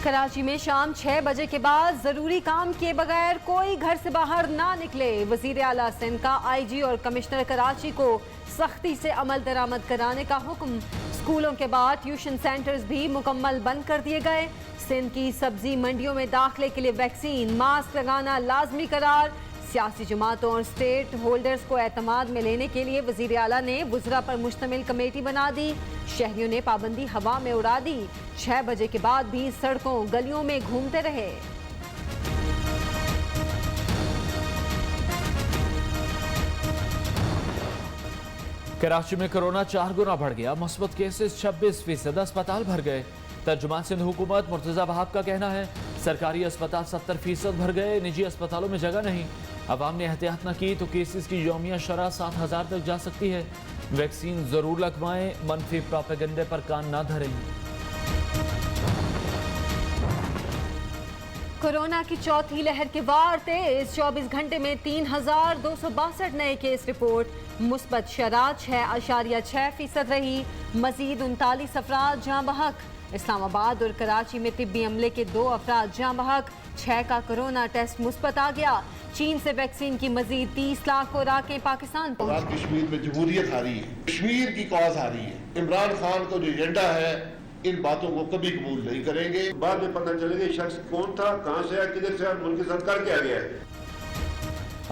कराची में शाम 6 बजे के बाद जरूरी काम किए बगैर कोई घर से बाहर ना निकले। वजीर आला सिंध का आईजी और कमिश्नर कराची को सख्ती से अमल दरामद कराने का हुक्म। स्कूलों के बाद ट्यूशन सेंटर्स भी मुकम्मल बंद कर दिए गए। सिंध की सब्जी मंडियों में दाखिले के लिए वैक्सीन, मास्क लगाना लाजमी करार। सियासी जमातों और स्टेट होल्डर्स को एतमाद में लेने के लिए वजीर आला ने वज़रा पर मुश्तमिल कमेटी बना दी। शहरियों ने पाबंदी हवा में उड़ा दी। 6 बजे के बाद भी सड़कों गलियों में घूमते रहे। कराची में कोरोना 4 गुना बढ़ गया। मुस्बत केसेस 26%, अस्पताल भर गए। तर्जुमान सिंध हुकूमत मुर्तज़ा वहाब का कहना है सरकारी अस्पताल 70% भर गए, निजी अस्पतालों में जगह नहीं। अवाम ने एहतियात न की तो केसेस की यौमिया शरह 7000 तक जा सकती है। वैक्सीन जरूर लगवाएं, मनफी प्रोपेगेंडे पर कान ना धरें। कोरोना की चौथी लहर के वार तेज। 24 घंटे में 3262 नए केस रिपोर्ट। मुस्बत शरह 6.6% रही। मजीद 39 अफराद जाँ बहक। इस्लामाबाद और कराची में तिब्बी अमले के 2 अफराद जाँ बहक। 6 का कोरोना टेस्ट मुस्बत आ गया। चीन से वैक्सीन की मजीद 30 लाख खुराकें पाकिस्तान पहुंच। कश्मीर में जमहूरियत हारी है, कश्मीर की कौज हारी है। इमरान खान का जो एजेंडा है इन बातों को कभी कबूल नहीं करेंगे। बाद में पता चलेगा शख्स कौन था, कहां से आया, किधर से आया, मुल्क के साथ कर क्या गया है।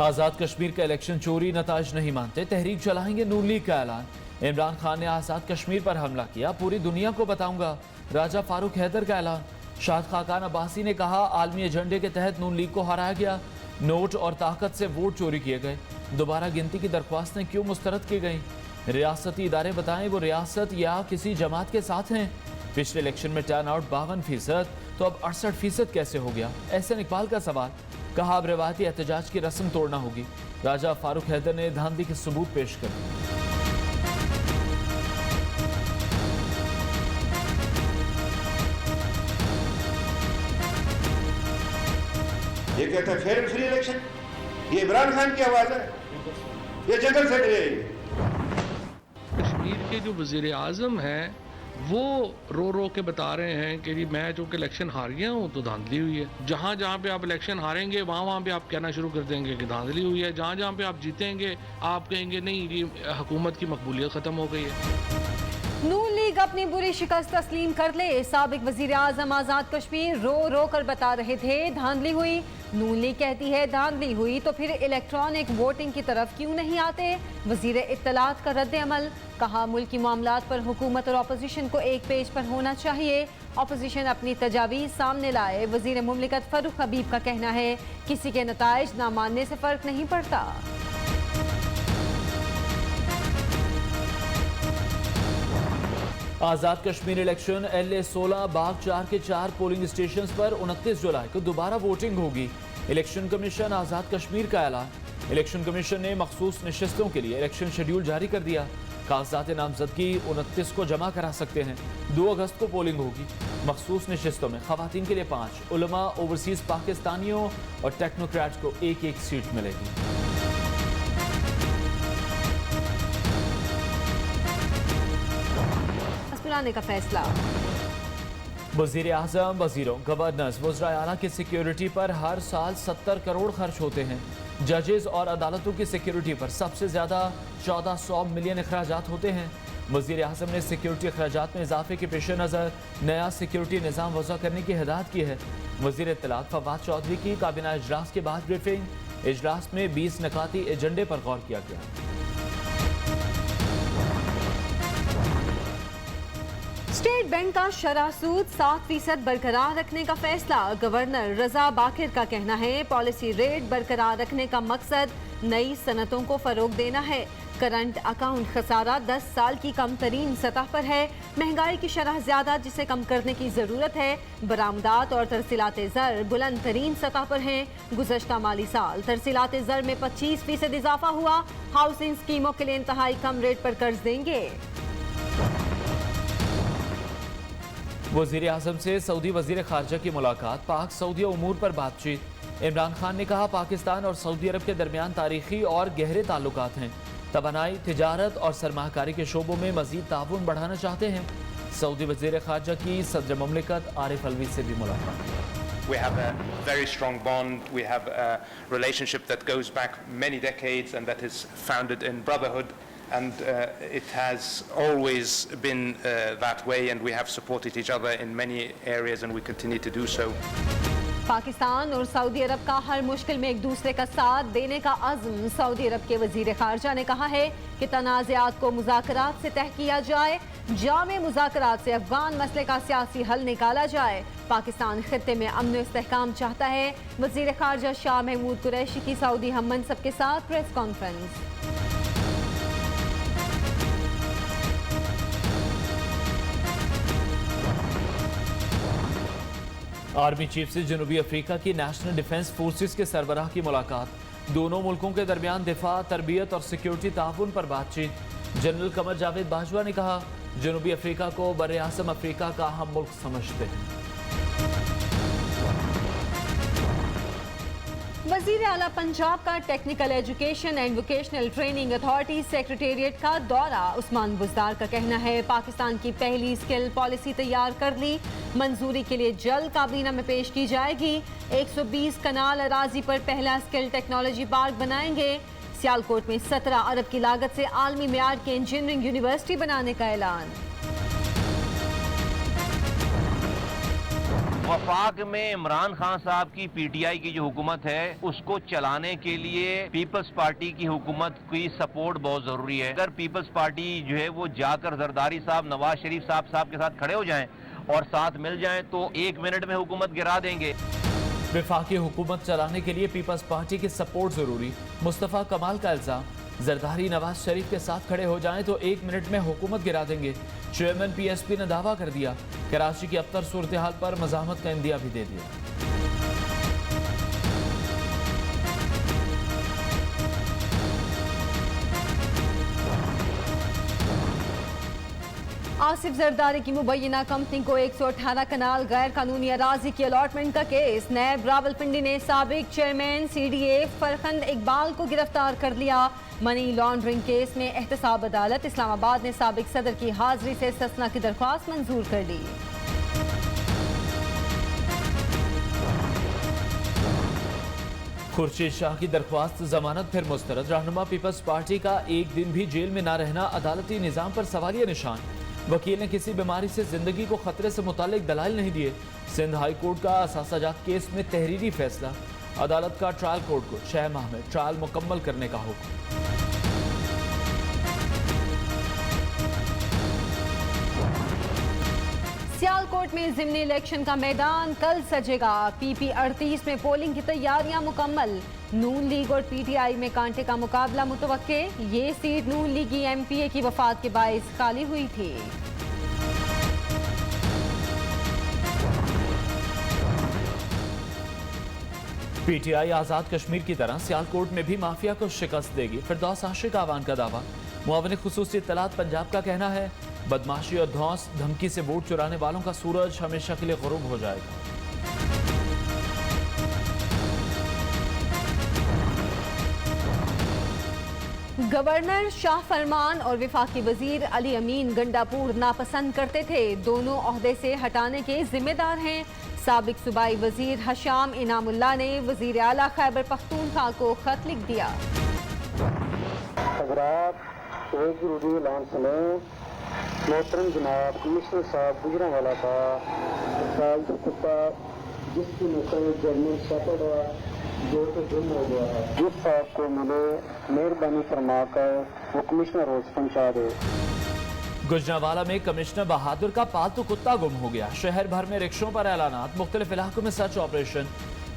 आजाद कश्मीर का इलेक्शन चोरी नताज नहीं मानते, तहरीक चलाएंगे नून लीग का ऐलान। इमरान खान ने आजाद कश्मीर पर हमला किया, पूरी दुनिया को बताऊंगा। राजा फारूक हैदर का ऐलान। शाद खाकान अब्बासी ने कहा आलमी एजेंडे के तहत नून लीग को हराया गया। नोट और ताकत से वोट चोरी किए गए। दोबारा गिनती की दरख्वास्तें क्यों मुस्तरद की गई? रियासती इदारे बताएं वो रियासत या किसी जमात के साथ हैं। पिछले इलेक्शन में टर्न आउट 52%, तो अब 68% कैसे हो गया? एहसन इकबाल का सवाल। कहा अब रिवायती एहतजाज की रस्म तोड़ना होगी। राजा फारूक हैदर ने धांधली के सबूत पेश कर दिए। ये कहता है फेयर एंड फ्री इलेक्शन। ये इमरान खान की आवाज है, ये जंगल से मिले। कश्मीर के जो वजीर आजम हैं वो रो रो के बता रहे हैं कि जी मैं जो कि इलेक्शन हार गया हूँ तो धांधली हुई है। जहाँ जहाँ पे आप इलेक्शन हारेंगे वहाँ पे आप कहना शुरू कर देंगे कि धांधली हुई है। जहाँ जहाँ पे आप जीतेंगे आप कहेंगे नहीं ये हुकूमत की मकबूलियत ख़त्म हो गई है। नून लीग अपनी बुरी शिकस्त तस्लीम कर ले। साबिक वजीर आजम आजाद कश्मीर रो रो कर बता रहे थे धांधली हुई। नून लीग कहती है धांधली हुई तो फिर इलेक्ट्रॉनिक वोटिंग की तरफ क्यों नहीं आते? वजीर इत्तलात का रद्द अमल। कहा मुल्की मामलात पर हुकूमत और अपोजिशन को एक पेज पर होना चाहिए। अपोजिशन अपनी तजावीज़ सामने लाए। वजीर मुमलिकत फरूख हबीब का कहना है किसी के नताइज ना मानने से फर्क नहीं पड़ता। आजाद कश्मीर इलेक्शन LA 16 बाग 4 के 4 पोलिंग स्टेशन पर 29 जुलाई को दोबारा वोटिंग होगी। इलेक्शन कमीशन आजाद कश्मीर का ऐलान। इलेक्शन कमीशन ने मखसूस नशिस्तों के लिए इलेक्शन शेड्यूल जारी कर दिया। कागजात नामजदगी 29 को जमा करा सकते हैं। 2 अगस्त को पोलिंग होगी। मखसूस नशिस्तों में खवातीन के लिए 5, उलमा, ओवरसीज पाकिस्तानियों और टेक्नोक्रेट्स को 1-1 सीट मिलेगी। का फैसला। वजीर आजम, वजीरों, गवर्नर्स, वज़रा आला की सिक्योरिटी पर हर साल 70 करोड़ खर्च होते हैं। जजेस और अदालतों की सिक्योरिटी पर सबसे ज़्यादा 1400 मिलियन अखराजात होते हैं। वजीर आजम ने सिक्योरिटी अखराजात में इजाफे के पेश नज़र नया सिक्योरिटी निज़ाम वज़ा करने की हिदायत की है। वजीर इत्तलात फवाद चौधरी की काबीना इजलास के बाद ब्रीफिंग। इजलास में 20 निकाती एजेंडे पर गौर किया गया। स्टेट बैंक का शरह सूद 7% बरकरार रखने का फैसला। गवर्नर रजा बाकिर का कहना है पॉलिसी रेट बरकरार रखने का मकसद नई सनतों को फरोग देना है। करंट अकाउंट खसारा 10 साल की कम तरीन सतह पर है। महंगाई की शरह ज्यादा जिसे कम करने की जरूरत है। बरामदात और तरसीलात ज़र बुलंद तरीन सतह पर हैं। गुज़श्ता माली साल तरसीलात ज़र में 25% इजाफा हुआ। हाउसिंग स्कीमों के लिए इंतहाई कम रेट पर कर्ज देंगे। वज़ीर आज़म से सऊदी वज़ीर ख़ारजा की मुलाकात। पाक सऊदी उमूर पर बातचीत। इमरान खान ने कहा पाकिस्तान और सऊदी अरब के दरमियान तारीखी और गहरे ताल्लुकात हैं। तवानाई, तिजारत और सरमाकारी के शोबों में मज़ीद ताउन बढ़ाना चाहते हैं। सऊदी वज़ीर ख़ारजा की सदर ममलिकत आरिफ अलवी से भी मुलाकात। We have a very strong bond. We have a relationship that goes back many decades and that is founded in brotherhood. And it has always been that way, and we have supported each other in many areas, and we continue to do so. Pakistan और Saudi अरब का हर मुश्किल में एक दूसरे का साथ देने का अज़्म। सऊदी अरब के वज़ीर ख़ारजा ने कहा है कि तनाज़ात को मुज़ाकरात से तह किया जाए, जामे मुज़ाकरात से अफ़गान मसले का सियासी हल निकाला जाए। पाकिस्तान खित्ते में अमन और इस्तेहकाम चाहता है। वज़ीर ख़ारजा शाह महमूद कुरैशी की सऊदी हम मनसब के साथ प्रेस कॉन्फ्रेंस। आर्मी चीफ से जनूबी अफ्रीका की नेशनल डिफेंस फोर्सेस के सरबराह की मुलाकात। दोनों मुल्कों के दरमियान दिफा, तरबियत और सिक्योरिटी ताउन पर बातचीत। जनरल कमर जावेद बाजवा ने कहा, जनूबी अफ्रीका को बर्रे आज़म अफ्रीका का अहम मुल्क समझते हैं। वज़ीर आला पंजाब का technical education and vocational training authority secretariat का दौरा। उस्मान बुज़दार का कहना है पाकिस्तान की पहली स्किल पॉलिसी तैयार कर ली, मंजूरी के लिए जल्द काबीना में पेश की जाएगी। 120 कनाल अराजी पर पहला स्किल टेक्नोलॉजी पार्क बनाएंगे। सियालकोट में 17 अरब की लागत से आलमी मेयार की इंजीनियरिंग यूनिवर्सिटी बनाने का ऐलान। वफाक में इमरान खान साहब की पीटीआई की जो हुकूमत है उसको चलाने के लिए पीपल्स पार्टी की हुकूमत की सपोर्ट बहुत जरूरी है। अगर पीपल्स पार्टी जो है वो जाकर जरदारी साहब, नवाज शरीफ साहब के साथ खड़े हो जाएं और साथ मिल जाएं तो 1 मिनट में हुकूमत गिरा देंगे। वफाकी हुकूमत चलाने के लिए पीपल्स पार्टी की सपोर्ट जरूरी। मुस्तफ़ा कमाल का इल्जाम, जरदारी नवाज शरीफ के साथ खड़े हो जाएं तो 1 मिनट में हुकूमत गिरा देंगे। चेयरमैन पीएसपी ने दावा कर दिया। कराची की अबतर सूरत हाल पर मज़ाहमत का इंदिया भी दे दिया। आसिफ जरदारी की मुबैना कंपनी को 118 कनाल गैर कानूनी अराजी की अलॉटमेंट का केस। नैब रावलपिंडी ने साबिक चेयरमैन CDA फरखंद इकबाल को गिरफ्तार कर लिया। मनी लॉन्ड्रिंग केस में एहतसाब अदालत इस्लामाबाद ने साबिक सदर की हाजिरी से ससना की दरख्वास्त मंजूर कर ली। खुर्शीद शाह की दरख्वास्त जमानत फिर मुस्तरद। रहनुमा पीपल्स पार्टी का एक दिन भी जेल में न रहना अदालती निज़ाम पर सवालिया निशान। वकील ने किसी बीमारी से जिंदगी को खतरे से मुतालिक दलाइल नहीं दिए। सिंध हाई कोर्ट का असासाजात केस में तहरीरी फैसला। अदालत का ट्रायल कोर्ट को 6 माह में ट्रायल मुकम्मल करने का हुक्म। सियालकोट में ज़िमनी इलेक्शन का मैदान कल सजेगा। PP 38 में पोलिंग की तैयारियां मुकम्मल। नून लीग और PTI में कांटे का मुकाबला मुतवक्के। ये सीट नून लीगी MPA की वफात के बायस खाली हुई थी। PTI आज़ाद कश्मीर की तरह सियालकोट में भी माफिया को शिकस्त देगी। फिरदौस आशिक आवान का दावा। मुआविन खुसूसी इत्तलात पंजाब का कहना है बदमाशी और धौंस धमकी से वोट चुराने वालों का सूरज हमेशा के लिए गुरूब हो जाएगा। गवर्नर शाह फरमान और वफाकी वजीर अली अमीन गंडापुर नापसंद करते थे, दोनों ओहदे से हटाने के जिम्मेदार हैं। साबिक सूबाई वजीर हशाम इनामुल्लाह ने वजीर आला खैबर पख्तूनख्वा को खत लिख दिया। मोहतरम जनाब कमिश्नर साहब गुजरांवाला का पालतू कुत्ता जिसकी नस्ल जर्मन शेफर्ड जो तो गुम हो गया है, जिस साहब को मिले मेहरबानी फरमाकर वो कमिश्नर रोज पहुंचा दे। गुजरांवाला में कमिश्नर बहादुर का पालतू कुत्ता गुम हो गया। शहर भर में रिक्शों पर ऐलानात। मुख्तलिफ इलाकों में सर्च ऑपरेशन।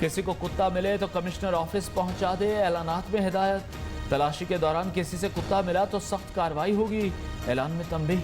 किसी को कुत्ता मिले तो कमिश्नर ऑफिस पहुंचा दे। ऐलानात में हिदायत। तलाशी के दौरान किसी से कुत्ता मिला तो सख्त कार्रवाई होगी। ऐलान में तंबीह।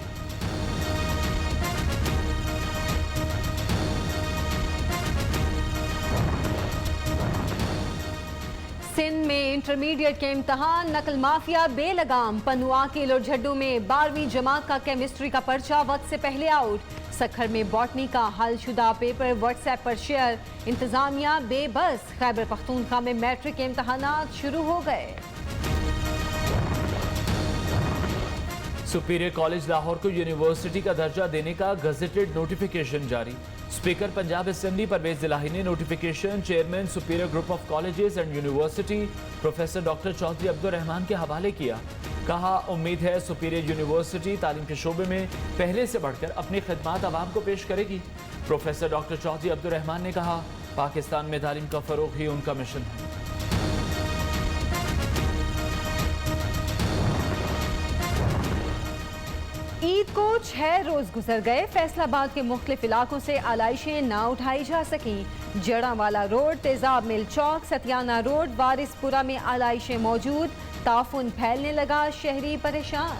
सिंध में इंटरमीडिएट के इम्तहान नकल माफिया बेलगाम। पनुआ के लोरझड्डू में 12वीं जमात का केमिस्ट्री का पर्चा वक्त से पहले आउट। सखर में बॉटनी का हलशुदा पेपर व्हाट्सएप पर शेयर। इंतजामिया बेबस। खैबर पख्तूनख्वा में मैट्रिक के इम्तहानात शुरू हो गए। सुपीरियर कॉलेज लाहौर को यूनिवर्सिटी का दर्जा देने का गजेटेड नोटिफिकेशन जारी। स्पीकर पंजाब असेंबली परवेज इलाही ने notification chairman superior group of colleges and university professor doctor Chaudhry Abdul Rahman के हवाले किया। कहा, उम्मीद है सुपीरियर यूनिवर्सिटी तालीम के शोबे में पहले से बढ़कर अपनी खिदमात आवाम को पेश करेगी। प्रोफेसर डॉक्टर चौधरी अब्दुल रहमान ने कहा, पाकिस्तान में तालीम का फरोग ही उनका मिशन है। ईद को 6 रोज गुजर गए, फैसलाबाद के मुख्तलिफ इलाकों से आलाइशें ना उठाई जा सकी। जड़ावाला रोड, तेजाब मिल चौक, सतियाना रोड, वारिसपुरा में आलाइशें मौजूद, ताफुन फैलने लगा, शहरी परेशान।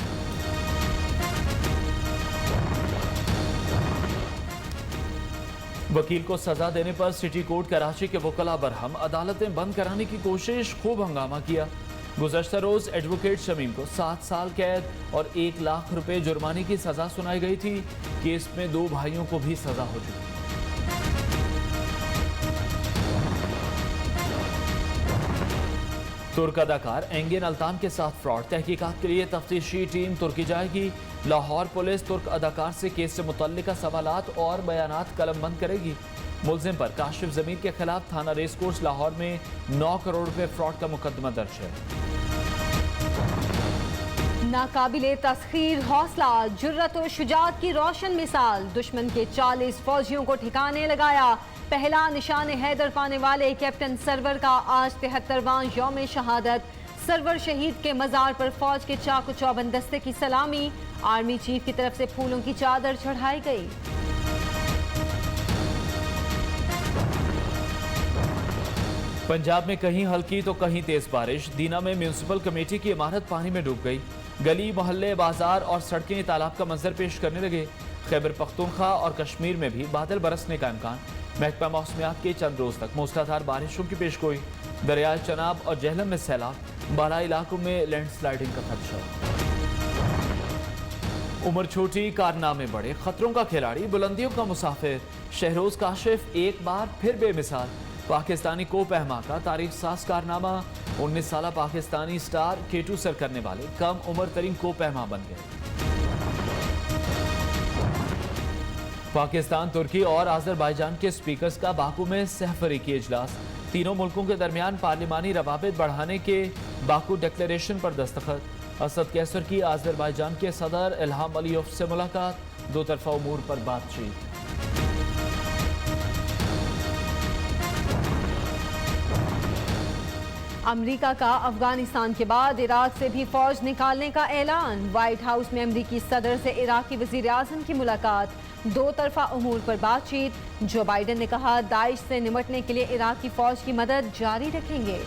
वकील को सजा देने पर सिटी कोर्ट कराची के वकला बरहम, अदालतें बंद कराने की कोशिश, खूब हंगामा किया। गुज़श्ता रोज एडवोकेट शमीम को 7 साल कैद और 1 लाख रुपए जुर्माने की सजा सुनाई गई थी। केस में 2 भाइयों को भी सजा हो चुकी। तुर्क अदाकार एंगिन अल्तान के साथ फ्रॉड, तहकीकात के लिए तफ्तीशी टीम तुर्की जाएगी। लाहौर पुलिस तुर्क अदाकार से केस से मुतल्लिका सवालात और बयानात कलमबंद करेगी। मुलजिम पर काशिफ ज़मीर के खिलाफ थाना रेस कोर्स लाहौर में 9 करोड़ रुपए फ्रॉड का मुकदमा दर्ज है। नाकाबिले तस्खीर हौसला, जुर्रत और शुजाअत की रोशन मिसाल, दुश्मन के 40 फौजियों को ठिकाने लगाया। पहला निशान हैदर पाने वाले कैप्टन सरवर का आज 73वां यौम शहादत। सरवर शहीद के मज़ार पर फौज के चाकू चौबंद दस्ते की सलामी, आर्मी चीफ की तरफ से फूलों की चादर चढ़ाई गई। पंजाब में कहीं हल्की तो कहीं तेज बारिश। दीना में म्यूनिसिपल कमेटी की इमारत पानी में डूब गई। गली, मोहल्ले, बाजार और सड़कें तालाब का मंजर पेश करने लगे। खैबर पख्तूनख्वा और कश्मीर में भी बादल बरसने का इम्कान। महकमा मौसमियात के चंद रोज तक मूसलाधार बारिशों की पेशगोई। दरियाए चनाब और जहलम में सैलाब, बाला इलाकों में लैंडस्लाइडिंग का खदशा। उम्र छोटी, कारनामे बड़े, खतरों का खिलाड़ी, बुलंदियों का मुसाफिर, शहरोज काशिफ एक बार फिर बेमिसाल। पाकिस्तानी को पहमा का तारीख साज कारनामा। 19 साला पाकिस्तानी स्टार K2 सर करने वाले कम उम्र तरीन को पहमा बन गए। पाकिस्तान, तुर्की और आज़रबाईजान के स्पीकर्स का बाकू में सहफरीकी इजलास। तीनों मुल्कों के दरमियान पार्लिमानी रवाबित बढ़ाने के बाकू डिक्लेरेशन पर दस्तखत। असद कैसर की आज़रबाईजान के सदर इल्हाम अलीयव से मुलाकात, 2 तरफा उमूर पर बातचीत। अमेरिका का अफगानिस्तान के बाद इराक से भी फौज निकालने का ऐलान। व्हाइट हाउस में अमेरिकी सदर से इराकी वजीर आज़म की मुलाकात, 2 तरफा उमूर पर बातचीत। जो बाइडेन ने कहा, दाइश से निपटने के लिए इराकी फौज की मदद जारी रखेंगे।